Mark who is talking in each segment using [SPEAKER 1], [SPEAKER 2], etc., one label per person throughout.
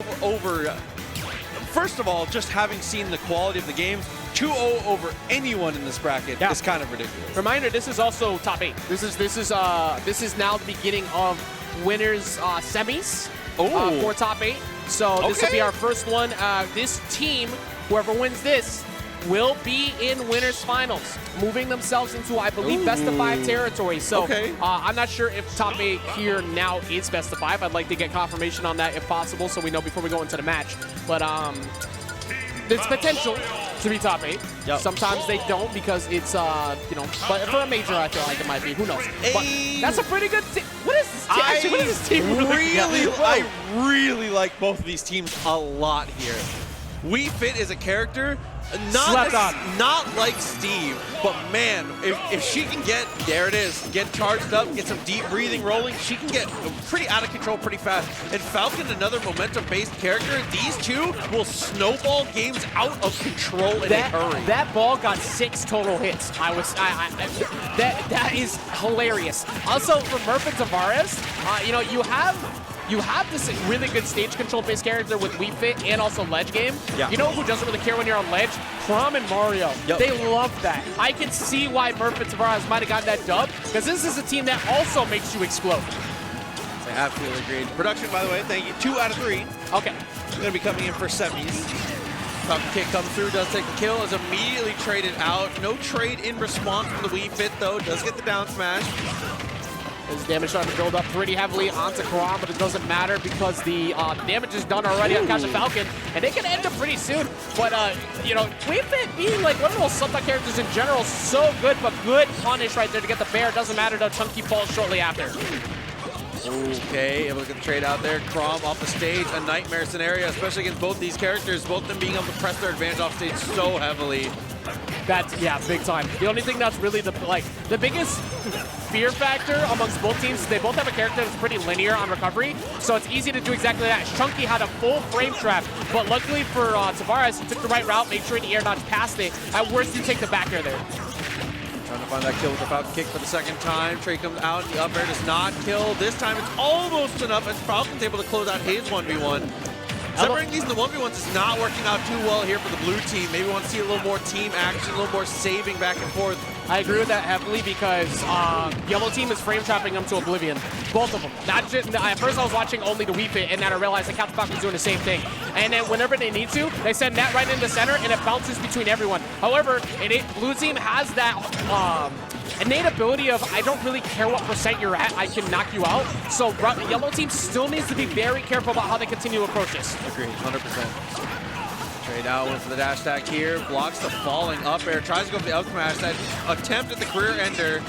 [SPEAKER 1] over, first of all, just having seen the quality of the games, 2-0 over anyone in this bracket is kind of ridiculous.
[SPEAKER 2] Reminder: this is also top 8. This is now the beginning of winners semis for top 8. So this will be our first one. This team, whoever wins this, will be in winners finals, moving themselves into, I believe, best of 5 territory. So I'm not sure if top 8 here now is best of 5. I'd like to get confirmation on that if possible, so we know before we go into the match. But there's potential to be top 8. Sometimes they don't because it's but for a major I feel like it might be. Who knows? But that's a pretty good team. What is this team? Actually, what is this team?
[SPEAKER 1] I really like both of these teams a lot here. We Fit is a character not like Steve, but man, if she can get charged up, get some deep breathing rolling, she can get pretty out of control pretty fast. And Falcon, another momentum-based character, these two will snowball games out of control in a hurry.
[SPEAKER 2] That ball got 6 total hits. That is hilarious. Also, for merf and Tavares, you have this really good stage control based character with Wii Fit and also ledge game. You know who doesn't really care when you're on ledge? Chrom and Mario. They love that. I can see why merf and Tavares might have gotten that dub, because this is a team that also makes you explode.
[SPEAKER 1] I absolutely agreed. Production, by the way, thank you. 2 out of 3.
[SPEAKER 2] Okay.
[SPEAKER 1] Going to be coming in for semis. Falcon kick comes through, does take the kill, is immediately traded out. No trade in response from the Wii Fit, though. Does get the down smash.
[SPEAKER 2] His damage starting to build up pretty heavily onto Chrom, but it doesn't matter because the damage is done already on Captain Falcon, and they can end up pretty soon. But, Wii Fit being like one of those sub characters in general, so good, but good punish right there to get the bear. Doesn't matter though, Chunky falls shortly after.
[SPEAKER 1] Okay, able to get the trade out there. Chrom off the stage, a nightmare scenario, especially against both these characters, both of them being able to press their advantage off stage so heavily.
[SPEAKER 2] That's, big time. The only thing that's really the biggest fear factor amongst both teams is they both have a character that's pretty linear on recovery, so it's easy to do exactly that. Chunky had a full frame trap, but luckily for Tavares, he took the right route, made sure the air dodge past it. At worst, you take the back air there.
[SPEAKER 1] Trying to find that kill with the Falcon kick for the second time. Trey comes out, the up air does not kill. This time it's almost enough as Falcon's able to close out his 1v1. Separating these in the 1v1s is not working out too well here for the blue team. Maybe we want to see a little more team action, a little more saving back and forth.
[SPEAKER 2] I agree with that heavily because yellow team is frame trapping them to oblivion. Both of them. Not just, at first I was watching only the Wii Fit, and then I realized that Captain Falcon's doing the same thing. And then whenever they need to, they send that right in the center, and it bounces between everyone. However, blue team has that innate ability of, I don't really care what percent you're at, I can knock you out. So yellow team still needs to be very careful about how they continue to approach this.
[SPEAKER 1] Agreed, 100%. Trade out, went for the dash attack here, blocks the falling up air, tries to go for the up smash, that attempt at the career ender.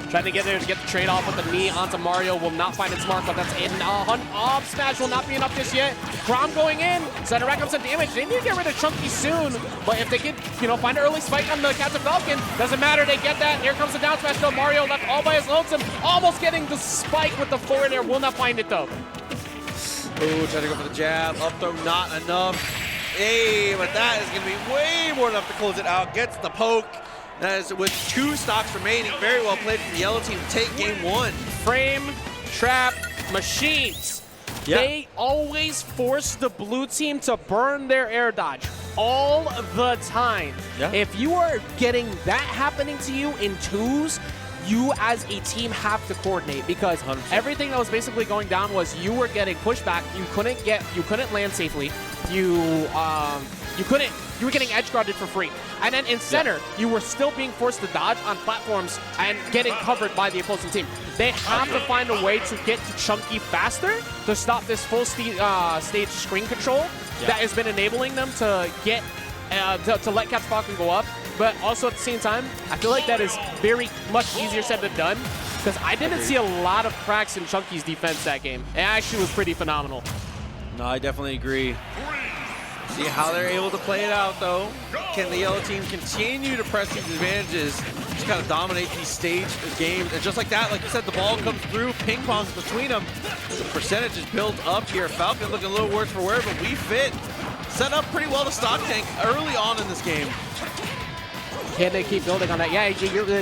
[SPEAKER 2] Trying to get there to get the trade off with the knee onto Mario, will not find its mark, but that's in. Up smash will not be enough just yet. Chrom going in, so to rack up some damage. They need to get rid of Chunky soon, but if they could, find an early spike on the Captain Falcon, doesn't matter, they get that. Here comes the down smash though. Mario left all by his lonesome, almost getting the spike with the forward air, will not find it though.
[SPEAKER 1] Ooh, trying to go for the jab, up throw, not enough. Hey, but that is going to be way more than enough to close it out. Gets the poke. That is with 2 stocks remaining. Very well played from the yellow team to take game 1.
[SPEAKER 2] Frame trap machines. They always force the blue team to burn their air dodge all the time. If you are getting that happening to you in 2s, you as a team have to coordinate, because 100%. Everything that was basically going down was you were getting pushed back, you couldn't land safely, you were getting edge guarded for free. And then in center, you were still being forced to dodge on platforms and getting covered by the opposing team. They have to find a way to get to Chunky faster to stop this full stage screen control that has been enabling them to get to let Captain Falcon go up. But also at the same time, I feel like that is very much easier said than done, because I didn't see a lot of cracks in Chunky's defense that game. It actually was pretty phenomenal.
[SPEAKER 1] No, I definitely agree. See how they're able to play it out, though. Can the yellow team continue to press these advantages, just kind of dominate these stage games? And just like that, like you said, the ball comes through, ping pongs between them. The percentage is built up here. Falcon looking a little worse for wear, but Wii Fit set up pretty well to stock tank early on in this game.
[SPEAKER 2] Can they keep building on that? Yeah,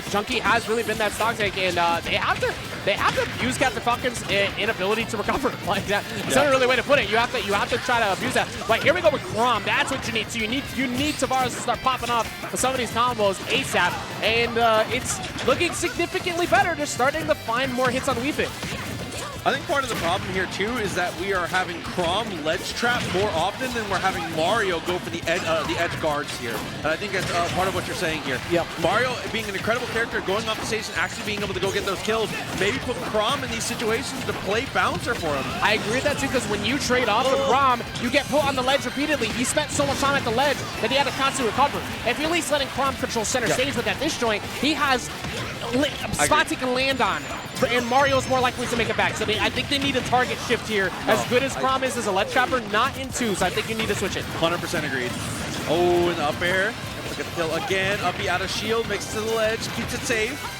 [SPEAKER 2] Chunky has really been that stock tank, and they have to they have to abuse Captain Falcon's inability to recover. Like that. It's not a really way to put it. You have to try to abuse that. But here we go with Chrom. That's what you need. So you need Tavares to start popping off some of these combos ASAP, and it's looking significantly better. They're starting to find more hits on Wii Fit.
[SPEAKER 1] I think part of the problem here too is that we are having Chrom ledge trap more often than we're having Mario go for the edge guards here. And I think that's part of what you're saying here.
[SPEAKER 2] Yep.
[SPEAKER 1] Mario being an incredible character, going off the stage and actually being able to go get those kills, maybe put Chrom in these situations to play bouncer for him.
[SPEAKER 2] I agree with that too, because when you trade off with Chrom, you get put on the ledge repeatedly. He spent so much time at the ledge that he had to constantly recover. If you're at least letting Chrom control center stage with that disjoint, he has spots he can land on. And Mario's more likely to make it back. So I think they need a target shift here. As good as Chrom is as a ledge trapper, not in twos. I think you need to switch it.
[SPEAKER 1] 100% agreed. Oh, and the up air. Look at the kill again. Uppy out of shield, makes it to the ledge, keeps it safe.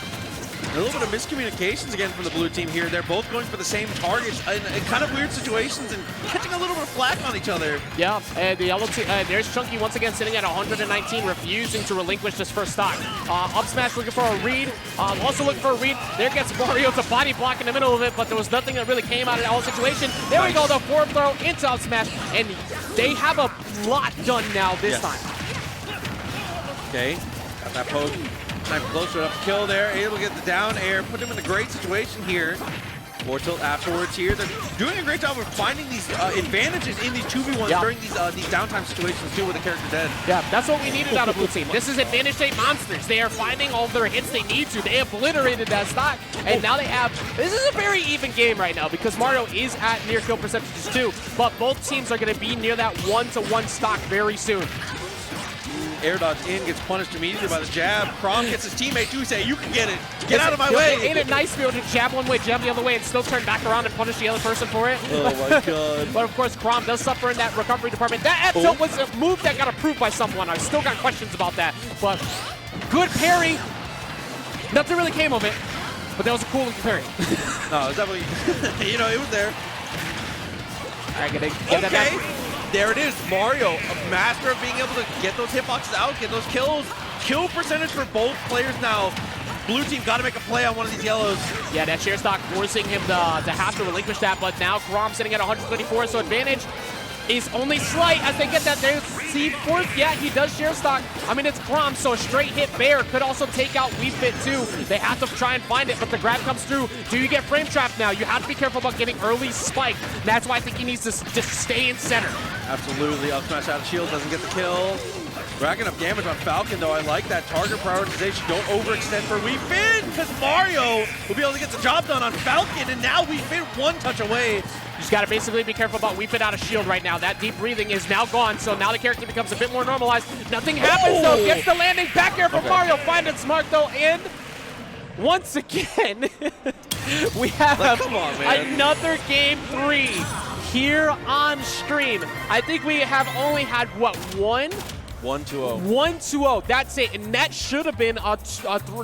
[SPEAKER 1] A little bit of miscommunications again from the blue team here. They're both going for the same targets in kind of weird situations and catching a little bit of flack on each other. Yeah,
[SPEAKER 2] and the yellow team, there's Chunky once again sitting at 119, refusing to relinquish this first stock. Up smash looking for a read, also looking for a read. There gets Mario to body block in the middle of it, but there was nothing that really came out of that whole situation. There we go, the forward throw into up smash, and they have a lot done now this time.
[SPEAKER 1] Okay, got that poke. Time closer up kill there, able to get the down air, put him in a great situation here. Forward tilt afterwards here. They're doing a great job of finding these advantages in these 2v1s during these downtime situations too with the character dead.
[SPEAKER 2] Yeah, that's what we needed out of blue team. This is advantage state monsters. They are finding all of their hits they need to. They obliterated that stock, and now they have, this is a very even game right now because Mario is at near kill percentages too, but both teams are going to be near that 1-to-1 stock very soon.
[SPEAKER 1] Air dodge in, gets punished immediately by the jab. Chrom gets his teammate to say, you can get it. Get out of my way.
[SPEAKER 2] Ain't it nice to be able to jab one way, jab the other way, and still turn back around and punish the other person for it?
[SPEAKER 1] Oh my god.
[SPEAKER 2] But of course, Chrom does suffer in that recovery department. That F tilt was a move that got approved by someone. I've still got questions about that. But good parry. Nothing really came of it, but that was a cool parry.
[SPEAKER 1] No, it was definitely, you know, it was there.
[SPEAKER 2] All right, gonna get that back.
[SPEAKER 1] There it is, Mario, a master of being able to get those hitboxes out, get those kills. Kill percentage for both players now. Blue team got to make a play on one of these yellows. Yeah, that share stock forcing him to have to relinquish that, but now Chrom sitting at 134, so advantage is only slight as they get that. There's C4. Yeah, he does share stock. I mean, it's Chrom, so a straight hit Bear could also take out Wii Fit too. They have to try and find it, but the grab comes through. Do you get frame trapped now? You have to be careful about getting early spike. That's why I think he needs to just stay in center. Absolutely. Up smash out of shield, doesn't get the kill. Racking up damage on Falcon, though. I like that target prioritization. Don't overextend for Wii Fit, because Mario will be able to get the job done on Falcon, and now Wii Fit one touch away. You just got to basically be careful about Wii Fit out of shield right now. That deep breathing is now gone, so now the character becomes a bit more normalized. Nothing happens, though. Gets the landing back air from Mario. Find it smart, though, and once again, we have another Game 3 here on stream. I think we have only had, what, 1-2-0. 1-2-0. That's it, and that should have been a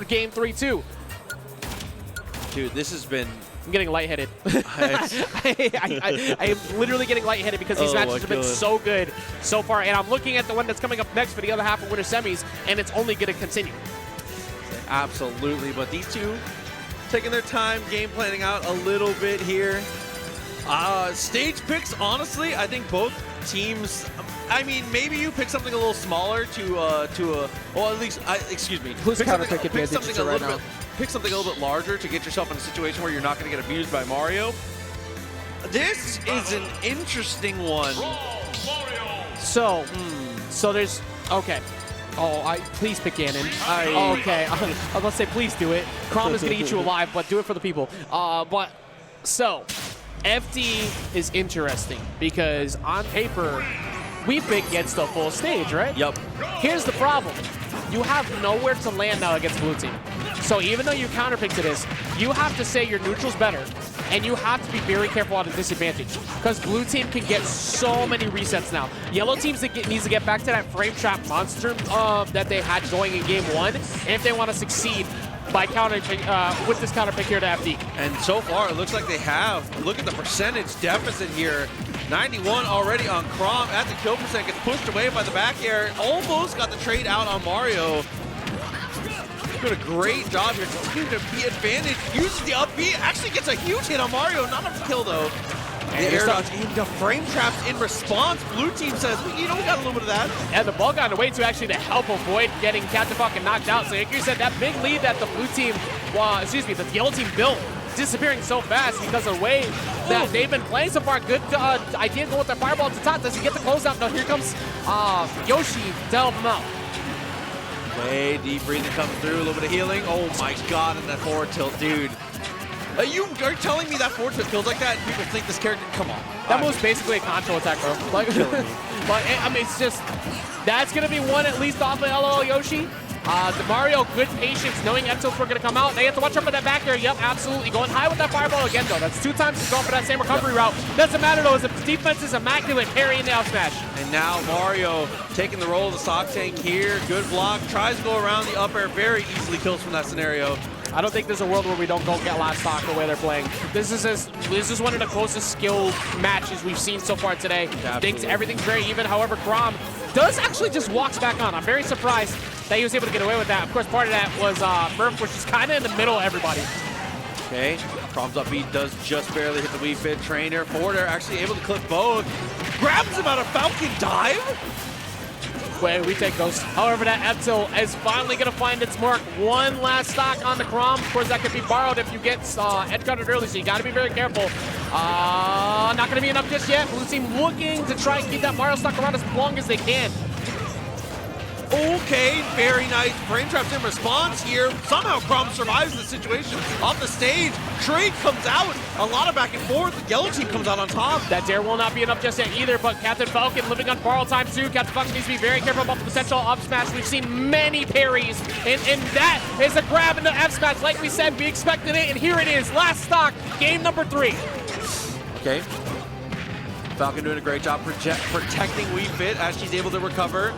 [SPEAKER 1] Game 3 too. Dude, this has been... I'm getting lightheaded. I am literally getting lightheaded because these matches have been so good so far, and I'm looking at the one that's coming up next for the other half of Winter Semis, and it's only going to continue. Absolutely, but these two taking their time, game planning out a little bit here. Stage picks, honestly, I think both teams. I mean, maybe you pick something a little smaller well, at least, excuse me. Pick something a little bit larger to get yourself in a situation where you're not going to get abused by Mario. This is an interesting one. So there's, okay. Please pick Ganon. Okay, I was about to say, please do it. Chrom is going to eat you alive, but do it for the people. So, FD is interesting because on paper, Wii Fit gets the full stage, right? Yep. Here's the problem. You have nowhere to land now against blue team. So even though you counterpick to this, you have to say your neutral's better, and you have to be very careful at a disadvantage because blue team can get so many resets now. Yellow teams needs to get back to that frame trap monster that they had going in Game 1 if they want to succeed by with this counterpick here to FD. And so far, it looks like they have. Look at the percentage deficit here. 91 already on Chrom at the kill percent, gets pushed away by the back air. Almost got the trade out on Mario. doing a great job here. Continuing to be advantage. Uses the up B. Actually gets a huge hit on Mario. Not enough to kill, though. The air dodge into frame traps in response. Blue team says, you know, we got a little bit of that.
[SPEAKER 2] And the ball got away to actually to help avoid getting Captain Falcon knocked out. So like you said, that big lead that the blue team, the yellow team built, disappearing so fast because of the way that they've been playing so far. Good idea going with the fireball to top. Does he get the closeout? No, here comes Yoshi to help him out.
[SPEAKER 1] Okay, deep breathing comes through, a little bit of healing. Oh my god, and that forward tilt, dude. Are you telling me that forward tilt feels like that? And people think this character, come on.
[SPEAKER 2] That was basically a control attack, bro. Like, but I mean, it's just, that's gonna be one at least off of lolyoshi. The Mario, good patience, knowing F-tilts were going to come out. They have to watch out for that back air. Yep, absolutely. Going high with that fireball again, though. That's 2 times he's going for that same recovery route. Doesn't matter, though, as the defense is immaculate, parrying the out smash.
[SPEAKER 1] And now Mario taking the role of the stock tank here. Good block. Tries to go around the up air. Very easily kills from that scenario.
[SPEAKER 2] I don't think there's a world where we don't go get last stock the way they're playing. This is one of the closest skill matches we've seen so far today. Thinks everything's very even. However, Grom does actually just walks back on. I'm very surprised that he was able to get away with that. Of course, part of that was merf, which is kind of in the middle of everybody.
[SPEAKER 1] Okay, Grom's up B does just barely hit the Wii Fit. Trainer, forward air, actually able to clip both. Grabs him out of Falcon dive.
[SPEAKER 2] Wait, we take those. However, that F-tilt is finally going to find its mark. One last stock on the Grom. Of course, that could be borrowed if you get edge guarded early, so you got to be very careful. Not going to be enough just yet. Blue team looking to try and keep that Mario stock around as long as they can.
[SPEAKER 1] Okay, very nice frame traps in response here. Somehow Grom survives the situation. Off the stage, trade comes out. A lot of back and forth. The yellow team comes out on top.
[SPEAKER 2] That dare will not be enough just yet either, but Captain Falcon living on borrowed time too. Captain Falcon needs to be very careful about the potential up smash. We've seen many parries, and that is a grab in the F smash. Like we said, we expected it, and here it is. Last stock, game number 3.
[SPEAKER 1] Okay. Falcon doing a great job protecting Wii Fit as she's able to recover.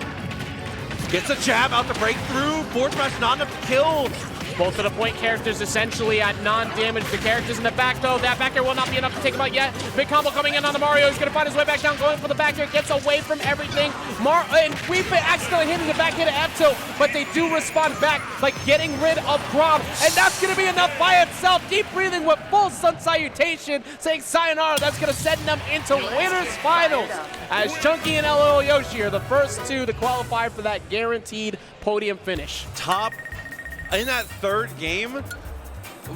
[SPEAKER 1] Gets a jab out the breakthrough. Forward smash not enough to kill.
[SPEAKER 2] Both of the point characters essentially at non-damage. The characters in the back, though, that back air will not be enough to take him out yet. Big combo coming in on the Mario. He's going to find his way back down, going for the back air. Gets away from everything. And Wii Fit accidentally hitting the back hit of F-tilt, but they do respond back by getting rid of Grom. And that's going to be enough by itself. Deep breathing with full sun salutation, saying sayonara. That's going to send them into winners finals, as Chunky and lolyoshi are the first 2 to qualify for that guaranteed podium finish.
[SPEAKER 1] Top in that 3rd game,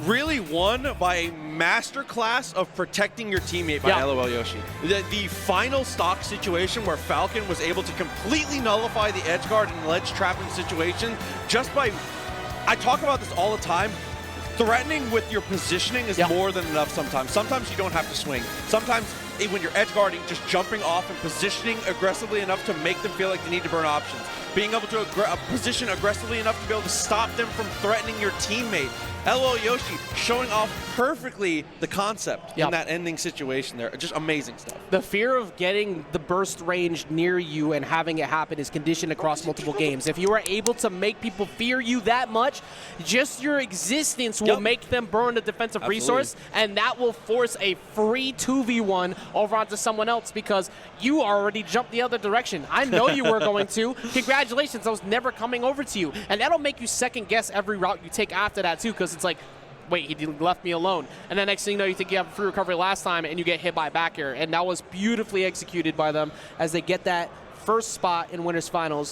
[SPEAKER 1] really won by a masterclass of protecting your teammate by lolyoshi. The final stock situation where Falcon was able to completely nullify the edge guard and ledge trapping situation just by, I talk about this all the time, threatening with your positioning is more than enough sometimes. Sometimes you don't have to swing. Sometimes when you're edge guarding, just jumping off and positioning aggressively enough to make them feel like they need to burn options. Being able to position aggressively enough to be able to stop them from threatening your teammate. lolyoshi showing off perfectly the concept in that ending situation there. Just amazing stuff.
[SPEAKER 2] The fear of getting the burst range near you and having it happen is conditioned across multiple games. If you are able to make people fear you that much, just your existence will make them burn the defensive resource, and that will force a free 2v1 over onto someone else because you already jumped the other direction. I know you were going to. Congratulations, I was never coming over to you. And that'll make you second guess every route you take after that too, because it's like, wait, he left me alone. And then next thing you know, you think you have a free recovery last time and you get hit by a back air. And that was beautifully executed by them as they get that first spot in winners finals.